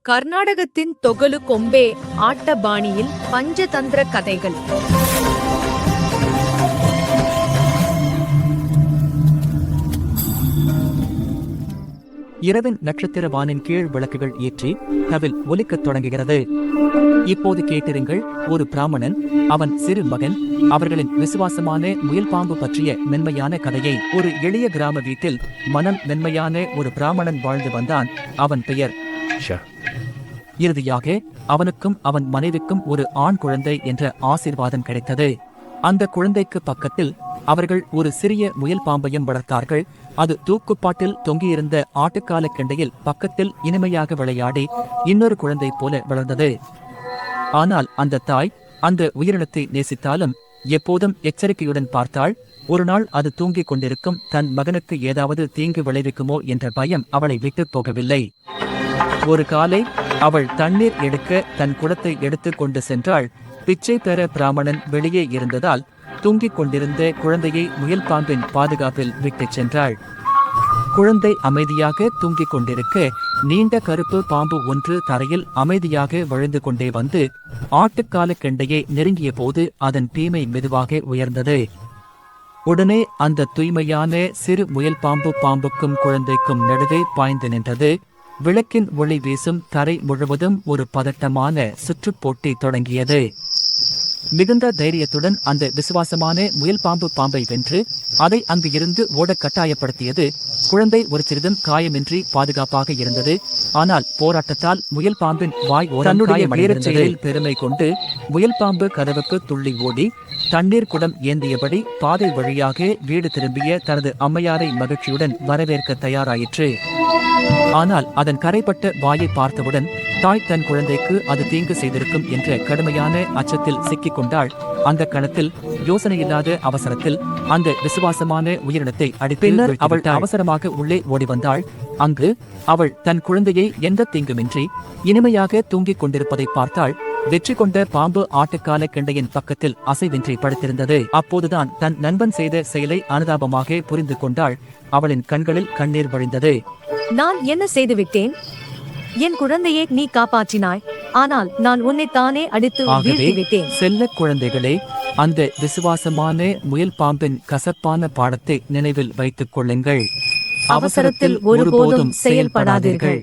கர்நாடகத்தின் தொகலு கொம்பே ஆட்ட பாணியில் பஞ்சதந்திர கதைகள். இரவின் நட்சத்திர வானின் கீழ் விளக்குகள் ஏற்றி தவில் ஒலிக்கத் தொடங்குகிறது. இப்போது கேட்டிருங்கள். ஒரு பிராமணன், அவன் சிறு மகன், அவர்களின் விசுவாசமான முயல் பாம்பு பற்றிய மென்மையான கதையை. ஒரு எளிய கிராம வீட்டில் மனம் மென்மையான ஒரு பிராமணன் வாழ்ந்து வந்தான். அவன் பெயர் இறுதியாக அவனுக்கும் அவன் மனைவிக்கும் ஒரு ஆண் குழந்தை என்ற ஆசீர்வாதம் கிடைத்தது. அந்த குழந்தைக்கு பக்கத்தில் அவர்கள் ஒரு சிறிய முயல் பாம்பையும் வளர்த்தார்கள். அது தூக்குப்பாட்டில் தொங்கியிருந்த ஆட்டுக்கால கெண்டையில் பக்கத்தில் இனிமையாக விளையாடி இன்னொரு குழந்தை போல வளர்ந்தது. ஆனால் அந்த தாய் அந்த உயிரினத்தை நேசித்தாலும் எப்போதும் எச்சரிக்கையுடன் பார்த்தாள். ஒரு நாள் அது தூங்கிக் கொண்டிருக்கும் தன் மகனுக்கு ஏதாவது தீங்கு விளைவிக்குமோ என்ற பயம் அவளை விட்டு போகவில்லை. ஒரு காலை அவள் தண்ணீர் எடுக்க தன் குடத்தை எடுத்து கொண்டு சென்றாள். பிச்சை பெற பிராமணன் வெளியே இருந்ததால் தூங்கிக் கொண்டிருந்த குழந்தையை முயல் பாம்பின் பாதுகாப்பில் விட்டுச் சென்றாள். குழந்தை அமைதியாக தூங்கிக் கொண்டிருக்க நீண்ட கருப்பு பாம்பு ஒன்று தரையில் அமைதியாக விழுந்து கொண்டே வந்து ஆட்டுக்கால கெண்டையை நெருங்கிய போது அதன் தீமை மெதுவாக உயர்ந்தது. உடனே அந்த தூய்மையான சிறு முயல் பாம்புக்கும் குழந்தைக்கும் நடுவே பாய்ந்து நின்றது. விளக்கின் ஒளி வீசும் தரை முழுவதும் ஒரு பதட்டமான சுற்றுப்போட்டி தொடங்கியது. மிகுந்த தைரியத்துடன் அந்த விசுவாசமான முயல் பாம்பை வென்று அதை அங்கு இருந்து ஓட கட்டாயப்படுத்தியது. குழந்தை ஒரு சிறிதும் காயமின்றி பாதுகாப்பாக இருந்தது. ஆனால் போராட்டத்தால் முயல் பாம்பின் வாய் தன்னுடைய செயலில் பெருமை கொண்டு முயல் பாம்பு கதவுக்கு துள்ளி ஓடி தண்ணீர் குடம் ஏந்தியபடி பாதை வழியாக வீடு திரும்பிய தனது அம்மையாரை மகிழ்ச்சியுடன் வரவேற்க தயாராயிற்று. ஆனால் அதன் கரைப்பட்ட வாயை பார்த்தவுடன் தாய் தன் குழந்தைக்கு அது தீங்கு செய்திருக்கும் என்ற கடுமையான அச்சத்தில் சிக்கிக் கொண்டாள். அந்த கணத்தில் யோசனையில்லாத அவசரத்தில் அந்த விசுவாசமான உயிரினத்தை பின்னர் அவள் அவசரமாக உள்ளே ஓடி வந்தாள். அங்கு அவள் தன் குழந்தையை எந்த தீங்குமின்றி இனிமையாக தூங்கிக் கொண்டிருப்பதை பார்த்தாள். வெற்றி கொண்ட பாம்பு ஆட்டுக்கால கெண்டையின் பக்கத்தில் அசைவின்றி படுத்திருந்தது. அப்போதுதான் தன் நண்பன் செய்த செயலை அனுதாபமாக புரிந்து கொண்டாள். அவளின் கண்களில் கண்ணீர் வழிந்தது. நான் என்ன செய்துவிட்டேன்? என் குழந்தையை நீ காப்பாற்றினாய், ஆனால் நான் உன்னைத்தானே அடித்து வீழ்த்திவிட்டேன். செல்ல குழந்தைகளே, அந்த விசுவாசமான முயல் பாம்பின் கசப்பான பாடத்தை நினைவில் வைத்துக் கொள்ளுங்கள். அவசரத்தில் ஒருபோதும் செயல்படாதீர்கள்.